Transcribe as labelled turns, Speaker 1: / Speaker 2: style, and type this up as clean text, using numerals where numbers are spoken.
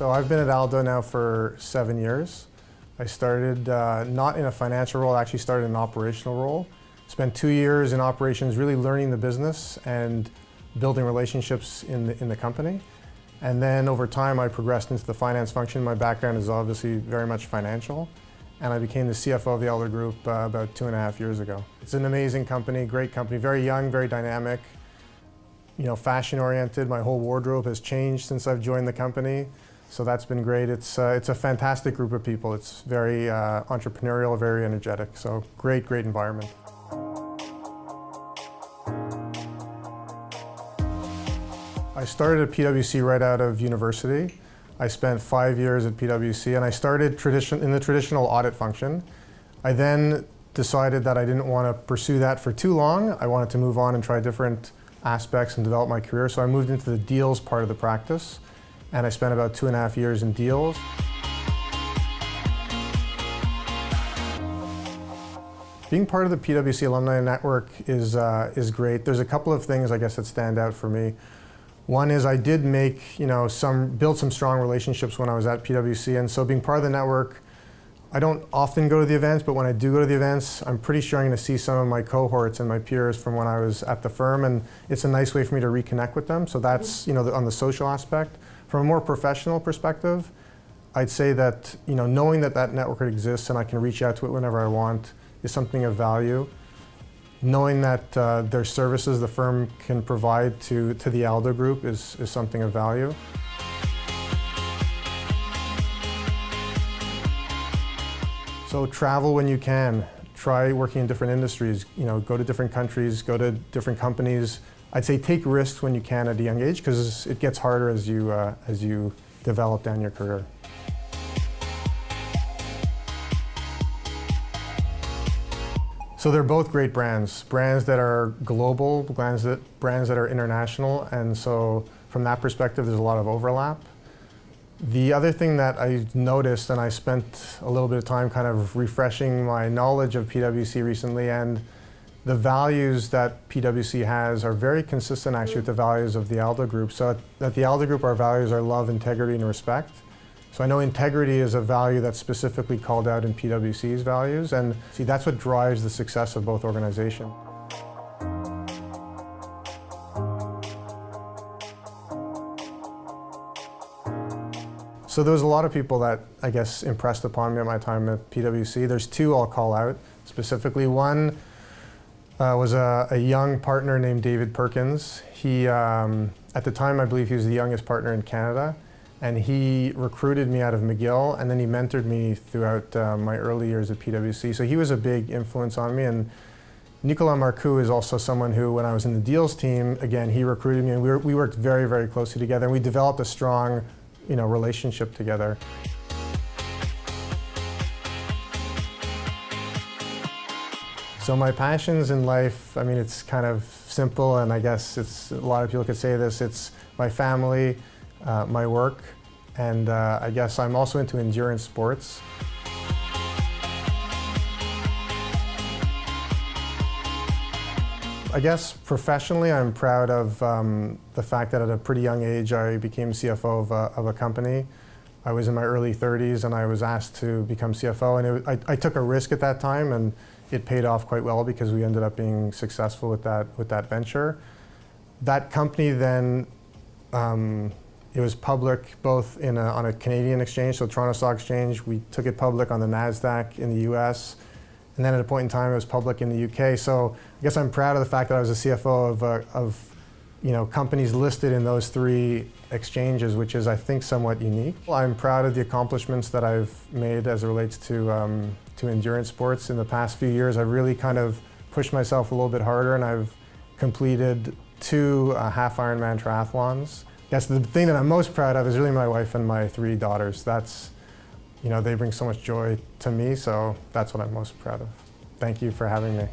Speaker 1: So I've been at Aldo now for 7 years. I started not in a financial role, I actually started in an operational role. Spent 2 years in operations really learning the business and building relationships in the company. And then over time I progressed into the finance function. My background is obviously very much financial. And I became the CFO of the Aldo Group about 2.5 years ago. It's an amazing company, great company, very young, very dynamic, fashion oriented. My whole wardrobe has changed since I've joined the company. So that's been great. It's a fantastic group of people. It's very entrepreneurial, very energetic. So great environment. I started at PwC right out of university. I spent 5 years at PwC and I started in the traditional audit function. I then decided that I didn't want to pursue that for too long. I wanted to move on and try different aspects and develop my career. So I moved into the deals part of the practice and I spent about 2.5 years in deals. Being part of the PwC Alumni Network is great. There's a couple of things I guess that stand out for me. One is I did make, build some strong relationships when I was at PwC, and so being part of the network, I don't often go to the events, but when I do go to the events, I'm pretty sure I'm going to see some of my cohorts and my peers from when I was at the firm, and it's a nice way for me to reconnect with them. So that's, on the social aspect. From a more professional perspective, I'd say that, knowing that that network exists and I can reach out to it whenever I want is something of value. Knowing that there's services the firm can provide to the Aldo Group is something of value. So travel when you can. Try working in different industries. Go to different countries, go to different companies. I'd say take risks when you can at a young age because it gets harder as you develop down your career. So they're both great brands that are global, brands that are international, and so from that perspective there's a lot of overlap. The other thing that I noticed, and I spent a little bit of time kind of refreshing my knowledge of PwC recently, and the values that PwC has are very consistent actually with the values of the Aldo Group. So at the Aldo Group our values are love, integrity, and respect. So I know integrity is a value that's specifically called out in PwC's values, and see, that's what drives the success of both organizations. So there was a lot of people that I guess impressed upon me at my time at PwC. There's two I'll call out specifically. One was a young partner named David Perkins. He, at the time I believe he was the youngest partner in Canada. And he recruited me out of McGill, and then he mentored me throughout my early years at PwC. So he was a big influence on me. And Nicolas Marcoux is also someone who, when I was in the deals team, again, he recruited me, and we worked very, very closely together. And we developed a strong, relationship together. So my passions in life, it's kind of simple, and I guess a lot of people could say this. It's my family, my work, and I guess I'm also into endurance sports. I guess professionally I'm proud of the fact that at a pretty young age I became CFO of a company. I was in my early 30s and I was asked to become CFO, and I took a risk at that time, and it paid off quite well because we ended up being successful with that venture. That company then it was public both on a Canadian exchange, so Toronto Stock Exchange. We took it public on the NASDAQ in the US. And then at a point in time it was public in the UK. So I guess I'm proud of the fact that I was a CFO of companies listed in those three exchanges, which is I think somewhat unique. I'm proud of the accomplishments that I've made as it relates to endurance sports. In the past few years I've really kind of pushed myself a little bit harder, and I've completed 2 half Ironman triathlons. I guess the thing that I'm most proud of is really my wife and my 3 daughters. They bring so much joy to me, so that's what I'm most proud of. Thank you for having me.